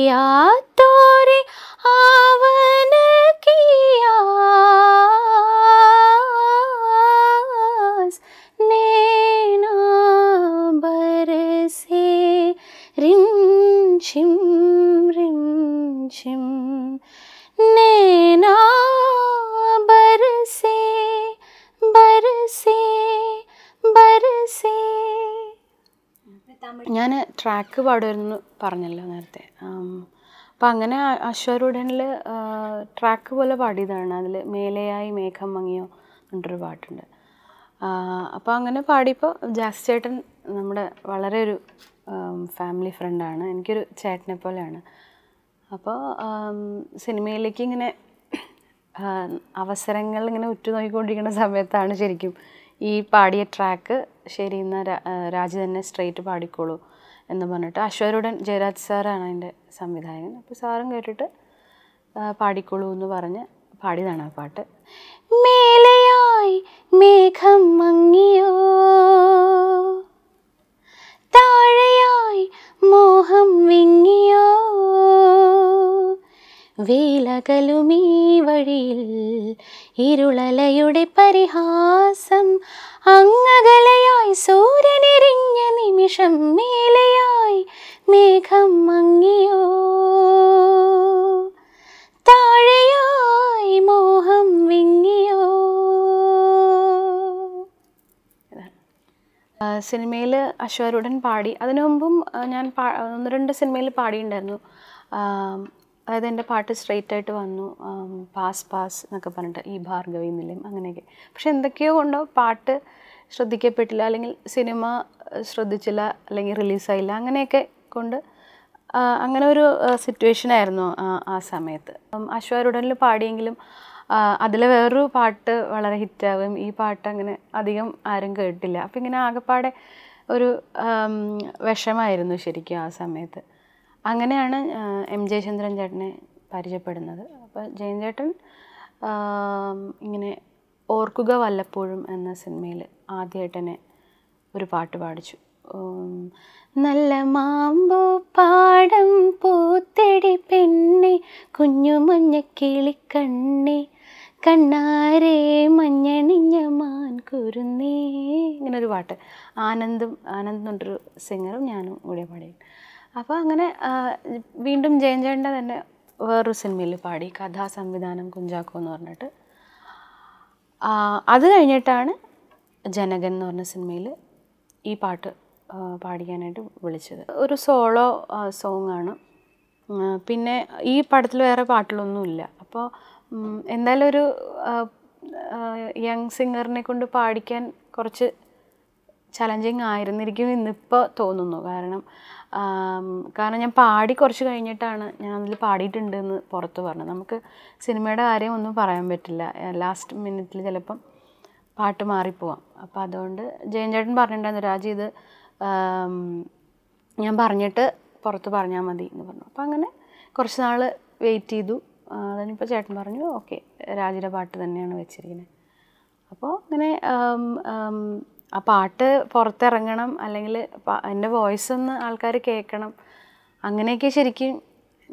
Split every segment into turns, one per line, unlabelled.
किया तोरे आवन किया नैना बरसे रिम झिम नैना बरसे बरसे बरसे. ഞാൻ ട്രാക്ക് പാടുമായിരുന്നു പറഞ്ഞല്ലോ നേരത്തെ. അപ്പം അങ്ങനെ അശ്വാരൂഢനിൽ ട്രാക്ക് പോലെ പാടിയതാണ്. അതിൽ മേലെയായി മേഘം മങ്ങിയോ എന്നിട്ടൊരു പാട്ടുണ്ട്. അപ്പോൾ അങ്ങനെ പാടിയപ്പോൾ ജാസ് ചേട്ടൻ നമ്മുടെ വളരെ ഒരു ഫാമിലി ഫ്രണ്ടാണ്, എനിക്കൊരു ചേട്ടനെ പോലെയാണ്. അപ്പോൾ സിനിമയിലേക്ക് ഇങ്ങനെ അവസരങ്ങൾ ഇങ്ങനെ ഉറ്റുനോക്കിക്കൊണ്ടിരിക്കുന്ന സമയത്താണ് ശരിക്കും ഈ പാടിയ ട്രാക്ക് ശരി എന്നാൽ രാജി തന്നെ സ്ട്രെയിറ്റ് പാടിക്കോളൂ എന്ന് പറഞ്ഞിട്ട്, അശ്വാരൂഢൻ ജയരാജ് സാറാണ് അതിൻ്റെ സംവിധായകൻ. അപ്പോൾ സാറും കേട്ടിട്ട് പാടിക്കോളൂ എന്ന് പറഞ്ഞ് പാടിയതാണ് ആ പാട്ട്. മേലെയായി മേഘം മങ്ങിയോ താഴെയായി മോഹം വിങ്ങിയോ വേലകലുമീ വഴിയിൽ ഇരുളലയുടെ പരിഹാസം അങ്ങകലയായി സൂര്യനെരിഞ്ഞ നിമിഷം മേലെയായി മേഘം മങ്ങിയോ താഴെയായി മോഹം വിങ്ങിയോ. സിനിമയിൽ അശ്വാരൂഢൻ പാടി. അതിനു മുമ്പും ഞാൻ 1-2 സിനിമയിൽ പാടിയിട്ടുണ്ടായിരുന്നു. അതായത് എൻ്റെ പാട്ട് സ്ട്രെയിറ്റ് ആയിട്ട് വന്നു, പാസ് പാസ് എന്നൊക്കെ പറഞ്ഞിട്ട് ഈ ഭാർഗവി നിലയം അങ്ങനെയൊക്കെ. പക്ഷെ എന്തൊക്കെയോ കൊണ്ടോ പാട്ട് ശ്രദ്ധിക്കപ്പെട്ടില്ല, അല്ലെങ്കിൽ സിനിമ ശ്രദ്ധിച്ചില്ല, അല്ലെങ്കിൽ റിലീസായില്ല, അങ്ങനെയൊക്കെ കൊണ്ട് അങ്ങനെ ഒരു സിറ്റുവേഷനായിരുന്നു ആ സമയത്ത്. അശ്വാരൂഢനിൽ പാടിയെങ്കിലും അതിലെ വേറൊരു പാട്ട് വളരെ ഹിറ്റാവുകയും ഈ പാട്ട് അങ്ങനെ അധികം ആരും കേട്ടില്ല. അപ്പം ഇങ്ങനെ ആകെപ്പാടെ ഒരു വിഷമായിരുന്നു ശരിക്കും ആ സമയത്ത്. അങ്ങനെയാണ് എം ജയചന്ദ്രൻ ചേട്ടനെ പരിചയപ്പെടുന്നത്. അപ്പോൾ ജയൻ ചേട്ടൻ ഇങ്ങനെ ഓർക്കുക വല്ലപ്പോഴും എന്ന സിനിമയിൽ ആദ്യമായിട്ട് തന്നെ ഒരു പാട്ട് പാടിച്ചു. നല്ല മാമ്പൂ പാടം പൂത്തെടി പെണ്ണെ കുഞ്ഞു മഞ്ഞ കിളിക്കണ്ണെ കണ്ണാരേ മഞ്ഞണിഞ്ഞ മാൻ കുരുന്നേ, ഇങ്ങനൊരു പാട്ട്. ആനന്ദ് എന്ന് പറഞ്ഞൊരു സിംഗറും ഞാനും കൂടെ പാടി. അപ്പോൾ അങ്ങനെ വീണ്ടും ജയൻ ചേട്ടൻ്റെ തന്നെ വേറൊരു സിനിമയിൽ പാടി, കഥാസംവിധാനം കുഞ്ചാക്കോ എന്ന് പറഞ്ഞിട്ട്. അത് കഴിഞ്ഞിട്ടാണ് ജനകൻ എന്ന് പറഞ്ഞ സിനിമയിൽ ഈ പാട്ട് പാടിക്കാനായിട്ട് വിളിച്ചത്. ഒരു സോളോ സോങ്ങാണ്. പിന്നെ ഈ പടത്തിൽ വേറെ പാട്ടുകളൊന്നുമില്ല. അപ്പോൾ എന്തായാലും ഒരു യങ് സിംഗറിനെ കൊണ്ട് പാടിക്കാൻ കുറച്ച് ചലഞ്ചിങ് ആയിരുന്നിരിക്കും ഇന്നിപ്പോൾ തോന്നുന്നു. കാരണം ഞാൻ പാടി കുറച്ച് കഴിഞ്ഞിട്ടാണ് ഞാൻ അതിൽ പാടിയിട്ടുണ്ടെന്ന് പുറത്ത് പറഞ്ഞത്. നമുക്ക് സിനിമയുടെ കാര്യം ഒന്നും പറയാൻ പറ്റില്ല, ലാസ്റ്റ് മിനിറ്റിൽ ചിലപ്പം പാട്ട് മാറിപ്പോവാം. അപ്പോൾ അതുകൊണ്ട് ജയൻ ചേട്ടൻ പറഞ്ഞിട്ടുണ്ടായിരുന്നു, രാജി ഇത് ഞാൻ പറഞ്ഞിട്ട് പുറത്ത് പറഞ്ഞാൽ മതി എന്ന് പറഞ്ഞു. അപ്പോൾ അങ്ങനെ കുറച്ച് നാൾ വെയിറ്റ് ചെയ്തു. അതിനിപ്പോൾ ചേട്ടൻ പറഞ്ഞു ഓക്കെ രാജിയുടെ പാട്ട് തന്നെയാണ് വെച്ചിരിക്കുന്നത്. അപ്പോൾ അങ്ങനെ ആ പാട്ട് പുറത്തിറങ്ങണം, അല്ലെങ്കിൽ എൻ്റെ വോയിസ് ഒന്ന് ആൾക്കാർ കേൾക്കണം, അങ്ങനെയൊക്കെ ശരിക്കും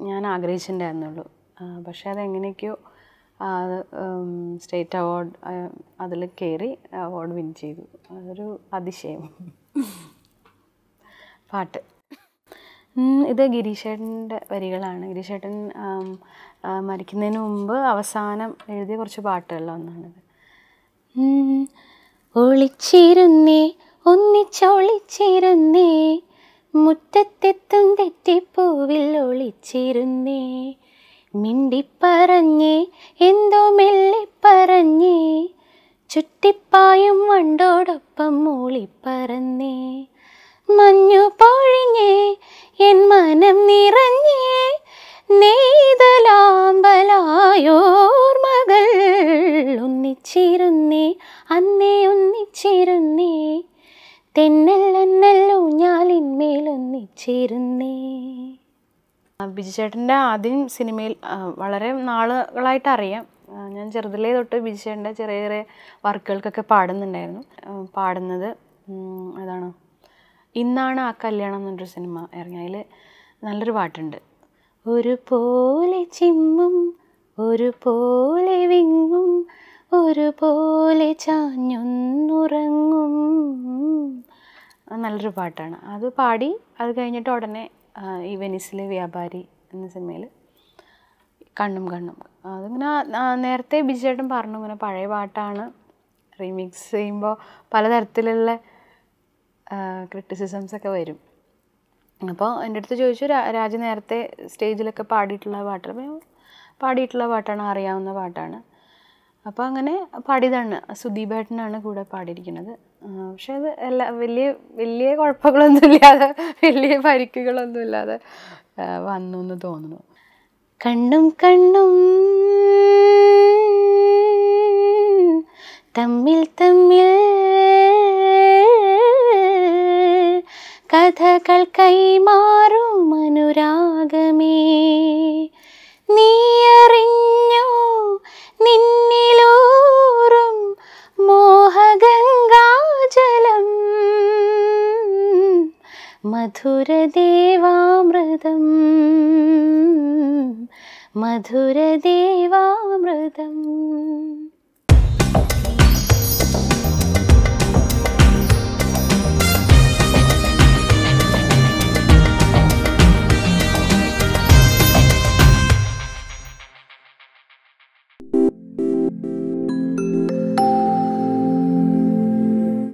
ഞാൻ ആഗ്രഹിച്ചിട്ടുണ്ടായിരുന്നുള്ളൂ. പക്ഷേ അതെങ്ങനെയൊക്കെയോ സ്റ്റേറ്റ് അവാർഡ് അതിൽ കയറി അവാർഡ് വിൻ ചെയ്തു. അതൊരു അതിശയം. പാട്ട് ഇത് ഗിരീഷേട്ടൻ്റെ വരികളാണ്. ഗിരീഷേട്ടൻ മരിക്കുന്നതിന് മുമ്പ് അവസാനം എഴുതിയ കുറച്ച് പാട്ടുകളിലൊന്നാണിത്. ഒളിച്ചിരുന്നേ ഒന്നിച്ചൊളിച്ചിരുന്നേ മുറ്റത്തെത്തും തെറ്റിപ്പൂവിൽ ഒളിച്ചിരുന്നേ മിണ്ടിപ്പറഞ്ഞേ എന്തോ മെല്ലിപ്പറഞ്ഞേ ചുറ്റിപ്പായും വണ്ടോടൊപ്പം മൂളിപ്പറന്നേ മഞ്ഞു പൊഴിഞ്ഞേ എൻ മനം നിറഞ്ഞേ നെയ്തലാമ്പലായോർമകൾ ഒന്നിച്ചിരുന്നേ അന്നേ ഒന്നിച്ചിരുന്നേ തെന്നല്ലൂഞ്ഞാലിന്മേലൊന്നിച്ചിരുന്നേ. ബിജു ചേട്ടൻ്റെ ആദ്യം സിനിമയിൽ വളരെ നാളുകളായിട്ട് അറിയാം. ഞാൻ ചെറുതിലേ തൊട്ട് ബിജു ചേട്ടൻ്റെ ചെറിയ ചെറിയ വർക്കുകൾക്കൊക്കെ പാടുന്നുണ്ടായിരുന്നു. പാടുന്നത് അതാണ് ഇന്നാണ് ആ കല്യാണം എന്നൊരു സിനിമ ഇറങ്ങി. അതിൽ നല്ലൊരു പാട്ടുണ്ട്, ഒരുപോലെ ചിമ്മും ഒരുപോലെ വിങ്ങും ഒരുപോലെ ചാഞ്ഞൊന്നുറങ്ങും. നല്ലൊരു പാട്ടാണ്. അത് പാടി അത് കഴിഞ്ഞിട്ട് ഉടനെ ഈ വെനീസിലെ വ്യാപാരി എന്ന സിനിമയിൽ കണ്ണും കണ്ണും. അതിങ്ങനെ നേരത്തെ ബിജുചേട്ടൻ പറഞ്ഞു ഇങ്ങനെ പഴയ പാട്ടാണ്, റീമിക്സ് ചെയ്യുമ്പോൾ പലതരത്തിലുള്ള ക്രിറ്റിസിസംസൊക്കെ വരും. അപ്പോൾ എൻ്റെ അടുത്ത് ചോദിച്ചു, രാജു നേരത്തെ സ്റ്റേജിലൊക്കെ പാടിയിട്ടുള്ള പാട്ടാണ്, അറിയാവുന്ന പാട്ടാണ്. അപ്പോൾ അങ്ങനെ പാടിയതാണ്. സുദീപേട്ടനാണ് കൂടെ പാടിയിരിക്കുന്നത്. പക്ഷെ അത് വലിയ കുഴപ്പങ്ങളൊന്നുമില്ലാതെ, വലിയ പരിക്കുകളൊന്നുമില്ലാതെ വന്നു എന്ന് തോന്നുന്നു. കണ്ണും കണ്ണും തമ്മിൽ തമ്മിൽ കഥകൾ കൈമാറും അനുരാഗമേ, നീ അറിഞ്ഞോ നിന്നിലൂറും മോഹഗംഗാജലം, മധുരദേവാമൃതം മധുരദേവാമൃതം.